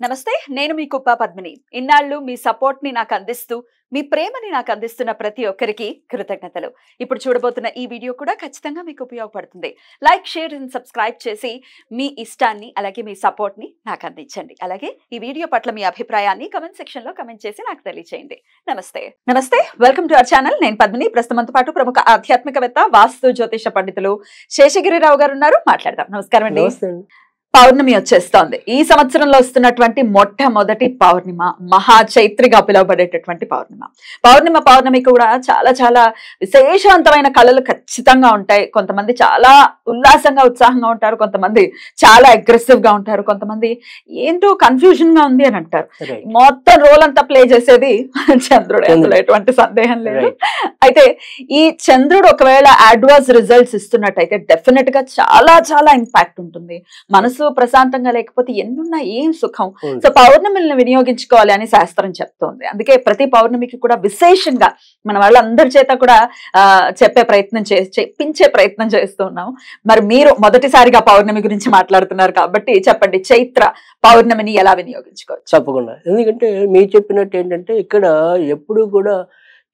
నమస్తే, నేను మీ కుప్ప పద్మిని. ఇన్నాళ్ళు మీ సపోర్ట్ ని నాకు అందిస్తూ, మీ ప్రేమని నాకు అందిస్తున్న ప్రతి ఒక్కరికి కృతజ్ఞతలు. ఇప్పుడు చూడబోతున్న ఈ వీడియో కూడా ఖచ్చితంగా మీకు ఉపయోగపడుతుంది. లైక్, షేర్ అండ్ సబ్స్క్రైబ్ చేసి మీ ఇష్టాన్ని అలాగే మీ సపోర్ట్ ని నాకు అందించండి. అలాగే ఈ వీడియో పట్ల మీ అభిప్రాయాన్ని కమెంట్ సెక్షన్ లో కమెంట్ చేసి నాకు తెలియజేయండి. నమస్తే, వెల్కమ్ టు అవర్ ఛానల్. నేను పద్మిని. ప్రస్తుతంతో పాటు ప్రముఖ ఆధ్యాత్మికవేత్త, వాస్తు జ్యోతిష పండితులు శేషగిరిరావు గారు ఉన్నారు. మాట్లాడదాం. నమస్కారం అండి. పౌర్ణమి వచ్చేస్తోంది. ఈ సంవత్సరంలో వస్తున్నటువంటి మొట్టమొదటి పౌర్ణిమ, మహా చైత్రిగా పిలువబడేటటువంటి పౌర్ణమి కూడా చాలా చాలా విశేషవంతమైన కళలు ఖచ్చితంగా ఉంటాయి. కొంతమంది చాలా ఉల్లాసంగా ఉత్సాహంగా ఉంటారు, కొంతమంది చాలా అగ్రెసివ్ గా ఉంటారు, కొంతమంది ఏంటో కన్ఫ్యూజన్ గా ఉంది అని అంటారు. మొత్తం రోల్ అంతా ప్లే చేసేది చంద్రుడు, అందులో ఎటువంటి సందేహం లేదు. అయితే ఈ చంద్రుడు ఒకవేళ అడ్వర్స్ రిజల్ట్స్ ఇస్తున్నట్టయితే డెఫినెట్ గా చాలా చాలా ఇంపాక్ట్ ఉంటుంది. మనసు ప్రశాంతంగా లేకపోతే ఎన్నున్నా ఏం సుఖం. సో పౌర్ణమిని వినియోగించుకోవాలి అని శాస్త్రం చెప్తోంది. అందుకే ప్రతి పౌర్ణమికి కూడా విశేషంగా మన వాళ్ళందరి చేత కూడా చెప్పించే ప్రయత్నం చేస్తూ ఉన్నాం. మరి మీరు మొదటిసారిగా పౌర్ణమి గురించి మాట్లాడుతున్నారు కాబట్టి చెప్పండి, చైత్ర పౌర్ణమిని ఎలా వినియోగించుకోవచ్చు? తప్పకుండా. ఎందుకంటే మీరు చెప్పినట్టు ఏంటంటే ఇక్కడ ఎప్పుడు కూడా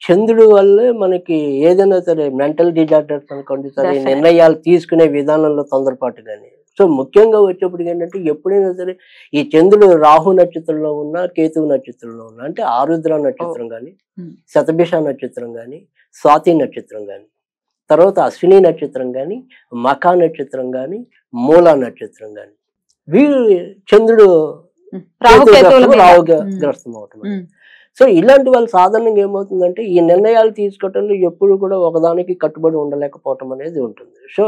చంద్రుడి వల్లే మనకి ఏదైనా సరే మెంటల్ డిజార్డర్స్ అనుకోండి, సరే నిర్ణయాలు తీసుకునే విధానంలో తొందరపాటు కానీ. సో ముఖ్యంగా వచ్చేప్పటికి ఏంటంటే ఎప్పుడైనా సరే ఈ చంద్రుడు రాహు నక్షత్రంలో ఉన్న, కేతువు నక్షత్రంలో ఉన్న, అంటే ఆరుద్ర నక్షత్రం కానీ, శతభిష నక్షత్రం కానీ, స్వాతి నక్షత్రం కానీ, తర్వాత అశ్విని నక్షత్రం కానీ, మఖా నక్షత్రం కానీ, మూలా నక్షత్రం కానీ, వీళ్ళు చంద్రుడు రాహుగ్రస్తం అవటం. సో ఇలాంటి వాళ్ళు సాధారణంగా ఏమవుతుందంటే ఈ నిర్ణయాలు తీసుకోవటంలో ఎప్పుడు కూడా ఒకదానికి కట్టుబడి ఉండలేకపోవటం అనేది ఉంటుంది. సో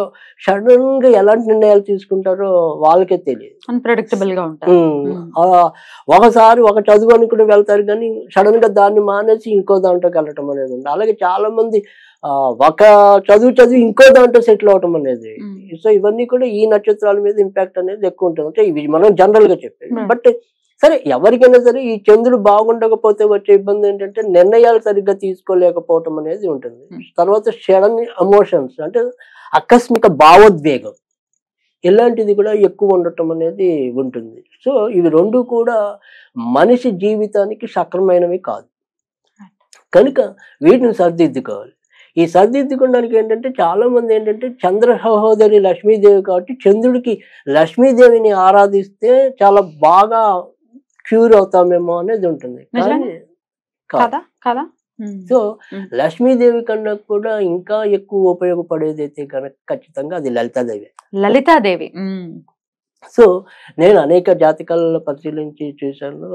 సడన్ గా ఎలాంటి నిర్ణయాలు తీసుకుంటారో వాళ్ళకే తెలియదు, అన్ప్రెడిక్టబుల్ గా ఉంటారు. ఒకసారి ఒక చదువు అనుకుని వెళ్తారు కానీ సడన్ గా దాన్ని మానేసి ఇంకో దాంట్లోకి వెళ్ళటం అనేది ఉంది. అలాగే చాలా మంది ఒక చదివి ఇంకో దాంట్లో సెటిల్ అవటం అనేది. సో ఇవన్నీ కూడా ఈ నక్షత్రాల మీద ఇంపాక్ట్ అనేది ఎక్కువ ఉంటుంది. అంటే ఇవి మనం జనరల్ గా చెప్పేది. బట్ సరే ఎవరికైనా సరే ఈ చంద్రుడు బాగుండకపోతే వచ్చే ఇబ్బంది ఏంటంటే నిర్ణయాలు సరిగ్గా తీసుకోలేకపోవటం అనేది ఉంటుంది. తర్వాత సడన్ ఎమోషన్స్, అంటే ఆకస్మిక భావోద్వేగం, ఇలాంటిది కూడా ఎక్కువ ఉండటం అనేది ఉంటుంది. సో ఇవి రెండు కూడా మనిషి జీవితానికి సక్రమైనవి కాదు కనుక వీటిని సరిదిద్దుకోవాలి. ఈ సరిదిద్దుకోవడానికి ఏంటంటే చాలా మంది ఏంటంటే చంద్ర సహోదరి లక్ష్మీదేవి కాబట్టి చంద్రుడికి లక్ష్మీదేవిని ఆరాధిస్తే చాలా బాగా క్యూర్ అవుతామేమో అనేది ఉంటుంది. సో లక్ష్మీదేవి కన్నా కూడా ఇంకా ఎక్కువ ఉపయోగపడేది అయితే కనుక ఖచ్చితంగా అది లలితాదేవి. సో నేను అనేక జాతకాలలో పరిశీలించి చూశాను.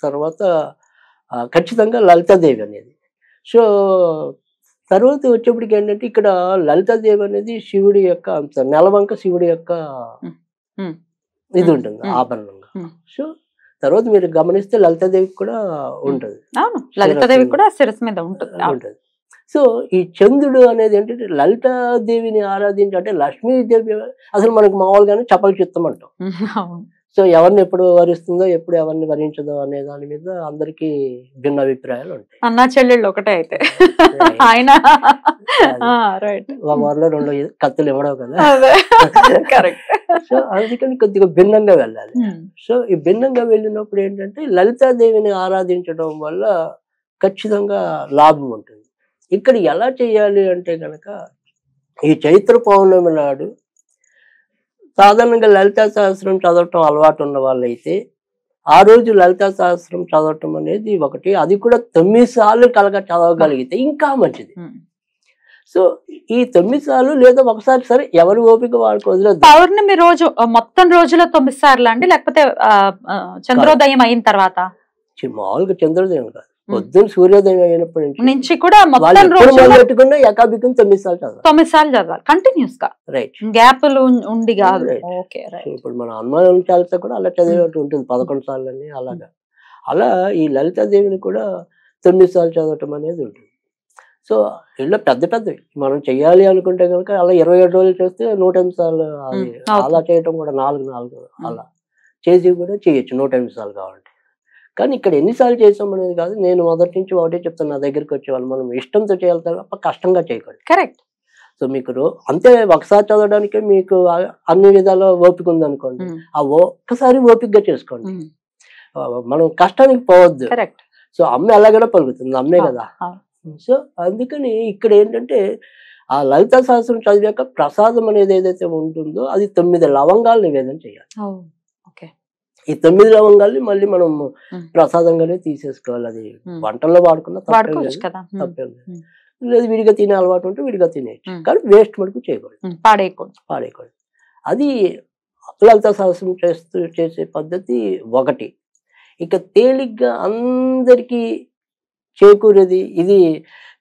తర్వాత ఖచ్చితంగా లలితాదేవి అనేది. సో తర్వాత వచ్చేప్పటికి ఏంటంటే ఇక్కడ లలితాదేవి అనేది శివుడి యొక్క అంశం, నెలవంక శివుడి యొక్క ఇది ఉంటుంది ఆభరణంగా. సో తర్వాత మీరు గమనిస్తే లలితాదేవికి కూడా ఉంటుంది. లలితాదేవి కూడా శిరస్సు మీద ఉంటుంది. సో ఈ చంద్రుడు అనేది ఏంటంటే లలితాదేవిని ఆరాధించి, అంటే లక్ష్మీదేవి అసలు మనకు మామూలుగానే చపల చిత్తం అంటాం. సో ఎవరిని ఎప్పుడు వరిస్తుందో ఎప్పుడు ఎవరిని వరించదో అనే దాని మీద అందరికి భిన్న అభిప్రాయాలు ఉంటాయి. అన్నా చెల్లెళ్ళు ఒకటే అయితే ఆయన వారిలో రెండు కత్తులు ఇవ్వడం కదా. సో అందుకని కొద్దిగా భిన్నంగా వెళ్ళాలి. సో ఈ భిన్నంగా వెళ్ళినప్పుడు ఏంటంటే లలితాదేవిని ఆరాధించడం వల్ల ఖచ్చితంగా లాభం ఉంటుంది. ఇక్కడ ఎలా చేయాలి అంటే కనుక ఈ చైత్ర పౌర్ణమి నాడు సాధారణంగా లలితా సహస్రం చదవటం అలవాటు ఉన్న వాళ్ళైతే ఆ రోజు లలితా సహస్రం చదవటం అనేది ఒకటి, అది కూడా 9 సార్లు కలగా చదవగలిగితే ఇంకా మంచిది. సో ఈ 9 సార్లు లేదా ఒకసారి, సరే ఎవరి ఓపిక వాళ్ళకి వదిలేదు. పౌర్ణమి రోజు మొత్తం రోజులో 9 సార్లు అండి, లేకపోతే చంద్రోదయం అయిన తర్వాత? మామూలుగా చంద్రోదయం కాదు, పొద్దున్న సూర్యోదయం అయినప్పటి నుంచి కూడా మొత్తం రోజు పెట్టుకున్నా ఏకాభికం 9 సార్లు చదవాలి. 9 సార్లు చదవాలి కంటిన్యూస్ గా, రైట్, గ్యాప్లు ఉండి కాదు. ఇప్పుడు మన హనుమాన్ చాలీసా కూడా అలా చదివేట్టు ఉంటుంది, 11 సార్లు అని. అలాగా అలా ఈ లలితాదేవిని కూడా 9 సార్లు చదవటం అనేది ఉంటుంది. సో ఇలా పెద్దవి మనం చెయ్యాలి అనుకుంటే కనుక అలా 27 రోజులు చేస్తే 108 సార్లు, అలా చేయటం కూడా 4 అలా చేసి కూడా చేయొచ్చు 108 సార్లు కావాలంటే. కానీ ఇక్కడ ఎన్నిసార్లు చేసాం అనేది కాదు. నేను మొదటి నుంచి ఒకటే చెప్తాను, నా దగ్గరికి వచ్చేవాళ్ళు మనం ఇష్టంతో చేయాలి తప్ప కష్టంగా చేయకూడదు. కరెక్ట్. సో మీకు అంతే ఒకసారి చదవడానికే మీకు అన్ని విధాల ఓపిక ఉంది అనుకోండి, ఆ ఒక్కసారి ఓపికగా చేసుకోండి. మనం కష్టానికి పోవద్దు. కరెక్ట్. సో అమ్మ ఎలాగైనా పలుకుతుంది, అమ్మే కదా. సో అందుకని ఇక్కడ ఏంటంటే ఆ లలితా సహస్రం చదివాక ప్రసాదం అనేది ఏదైతే ఉంటుందో అది 9 లవంగాలు నివేదన చేయాలి. ఈ 9 లవంగాల్ని మళ్ళీ మనం ప్రసాదంగానే తీసేసుకోవాలి. అది వంటల్లో వాడుకున్న తప్పేం లేదు. లేదు విడిగా తినే అలవాటు ఉంటే విడిగా తినేయచ్చు, కానీ వేస్ట్ మటుకు చేయకూడదు, పాడేయకూడదు. అది లలితా సహస్రం చేసే పద్ధతి ఒకటి. ఇక తేలిగ్గా అందరికీ చేకూరేది ఇది.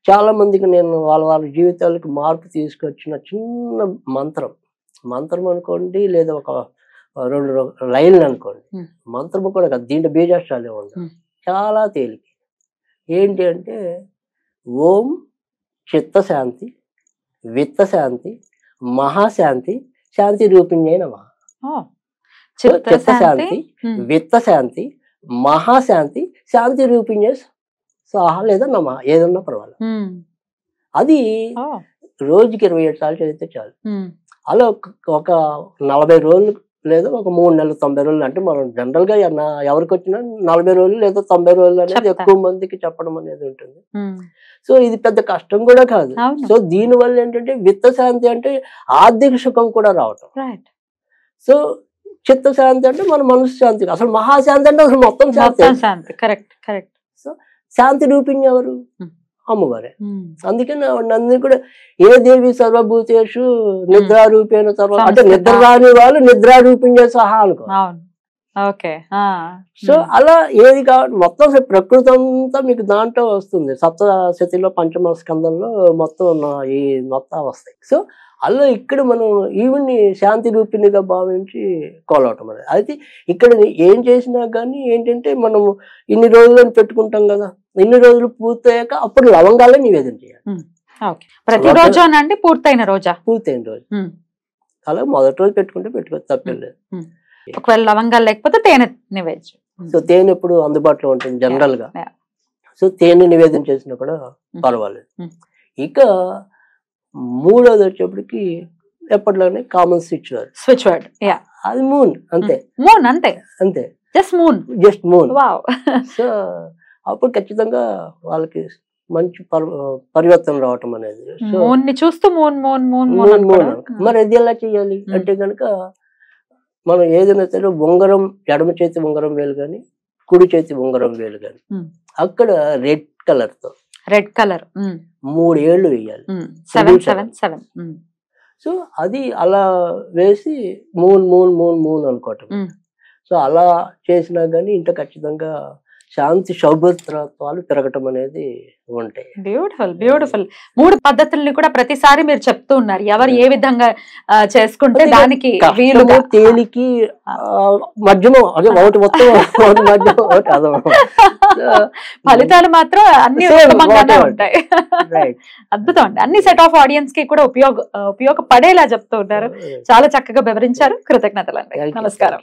చాలా మందికి నేను వాళ్ళ జీవితాలకు మార్పు తీసుకొచ్చిన చిన్న మంత్రం అనుకోండి, లేదా ఒక 2 లైన్లు అనుకోండి. మంత్రము కూడా కాదు, దీంట్లో బీజాక్షరాలే ఉండవు, చాలా తేలిక. ఏంటి అంటే ఓం చిత్తశాంతి విత్తశాంతి మహాశాంతి శాంతి రూపిణ్యై నమః. చిత్తశాంతి విత్తశాంతి మహాశాంతి శాంతి రూపిణ్యై స్వాహ లేదా నమః, ఏదన్నా పర్వాలేదు. అది రోజుకి 27 సార్లు చదివితే చాలు. అలా ఒక 40 రోజులు లేదా ఒక 3 నెలలు 90 రోజులు, అంటే మనం జనరల్ గా ఎవరికి వచ్చినా 40 రోజులు లేదా 90 రోజులు అనేది ఎక్కువ మందికి చెప్పడం అనేది ఉంటుంది. సో ఇది పెద్ద కష్టం కూడా కాదు. సో దీని వల్ల ఏంటంటే విత్తశాంతి అంటే ఆర్థిక సుఖం కూడా రావటం. సో చిత్తశాంతి అంటే మన మనసు శాంతి, అసలు మహాశాంతి అంటే అసలు మొత్తం శాంతి. సో శాంతి రూపిణి ఎవరు? అమ్మవారే. అందుకని నందిని కూడా ఏ దేవి సర్వభూతేషు నిద్రారూపేణ సర్వ, అంటే నిద్ర రాని వాళ్ళు నిద్రారూపిణ్య సహా అనుకో. సో అలా ఏది కావాలి మొత్తం ప్రకృతి అంతా మీకు దాంట్లో వస్తుంది. సప్తశతిలో పంచమ స్కందంలో మొత్తం ఈ మొత్తం వస్తాయి. సో అలా ఇక్కడ మనం ఈవిడ్ని శాంతి రూపిణిగా భావించి కొలవటం అనేది. అయితే ఇక్కడ ఏం చేసినా కానీ ఏంటంటే మనం ఇన్ని రోజులని పెట్టుకుంటాం కదా, ఇన్ని రోజులు పూర్తయ్యాక అప్పుడు లవంగాలే నివేదన చేయాలి. ప్రతిరోజు అండి? పూర్తయిన రోజు అలా మొదటి రోజు పెట్టుకుంటే పెట్టుకోవచ్చు, తప్పేం లేదు. ఒకవేళ లవంగాలు లేకపోతే తేనె నివేదించు. సో తేనె ఎప్పుడు అందుబాటులో ఉంటుంది జనరల్ గా. సో తేనె నివేదన చేసినా కూడా పర్వాలేదు. ఇక మూడోది వచ్చేప్పటికి ఎప్పటిలానే కామన్ స్విచ్ వర్డ్, అది మూన్. అంతే జస్ట్ మూన్. సో అప్పుడు ఖచ్చితంగా వాళ్ళకి మంచి పరివర్తన రావటం అనేది. చూస్తూ మరి అది ఎలా చేయాలి అంటే కనుక మనం ఏదైనా సరే ఉంగరం, ఎడమ చేతి ఉంగరం వేలు కానీ కుడి చేతి ఉంగరం వేలు కానీ అక్కడ రెడ్ కలర్ 3 ఏళ్ళు వేయాలి. సో అది అలా వేసి మూన్ అనుకోవటం. సో అలా చేసినా గానీ ఇంత ఖచ్చితంగా శాంతి సౌభద్రత్వాలు పెరగటం అనేది ఉంటాయి. బ్యూటిఫుల్ 3 పద్ధతుల్ని కూడా ప్రతిసారి మీరు చెప్తూ ఉన్నారు. ఎవరు ఏ విధంగా చేసుకుంటే దానికి తేలికి మధ్యమం, అదే ఒకటి మొత్తం ఫలితాలు మాత్రం అన్ని ఉత్తమంగానే ఉంటాయి. అద్భుతం అండి. అన్ని సెట్ ఆఫ్ ఆడియన్స్ కి కూడా ఉపయోగపడేలా చెప్తూ ఉన్నారు. చాలా చక్కగా వివరించారు. కృతజ్ఞతలు అండి. నమస్కారం.